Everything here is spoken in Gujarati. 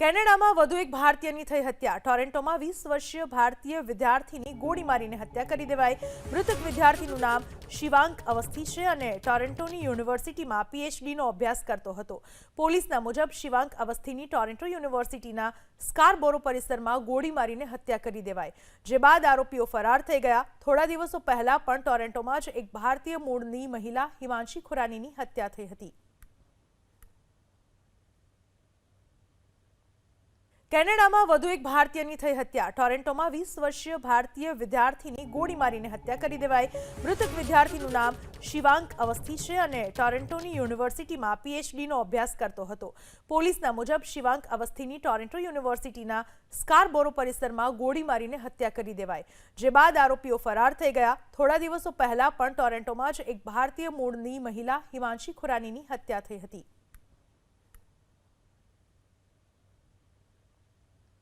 કેનેડામાં વધુ એક ભારતીયની થઈ હત્યા। ટોરેન્ટોમાં 20 વર્ષીય ભારતીય વિદ્યાર્થીની ગોળી મારીને હત્યા કરી દેવાઈ। મૃતક વિદ્યાર્થીનું નામ શિવાંક અવસ્થી છે અને ટોરેન્ટોની યુનિવર્સિટીમાં પીએચડીનો અભ્યાસ કરતો હતો। પોલીસના મુજબ શિવાંક અવસ્થીની ટોરેન્ટો યુનિવર્સિટીના સ્કારબોરો પરિસરમાં ગોળી મારીને હત્યા કરી દેવાઈ, જે બાદ આરોપીઓ ફરાર થઈ ગયા। થોડા દિવસો પહેલા પણ ટોરેન્ટોમાં જ એક ભારતીય મૂળની મહિલા હિમાંશી ખુરાનીની હત્યા થઈ હતી। કેનેડામાં વધુ એક ભારતીયની થઈ હત્યા। ટોરેન્ટોમાં 20 વર્ષીય ભારતીય વિદ્યાર્થીની ગોળી મારીને હત્યા કરી દેવાઈ। મૃતક વિદ્યાર્થીનું નામ શિવાંક અવસ્થી છે અને ટોરેન્ટોની યુનિવર્સિટીમાં પીએચડીનો અભ્યાસ કરતો હતો। પોલીસના મુજબ શિવાંક અવસ્થીની ટોરેન્ટો યુનિવર્સિટીના સ્કારબોરો પરિસરમાં ગોળી મારીને હત્યા કરી દેવાઈ, જે બાદ આરોપીઓ ફરાર થઈ ગયા। થોડા દિવસો પહેલા પણ ટોરેન્ટોમાં જ એક ભારતીય મૂળની મહિલા હિમાંશી ખુરાનીની હત્યા થઈ હતી।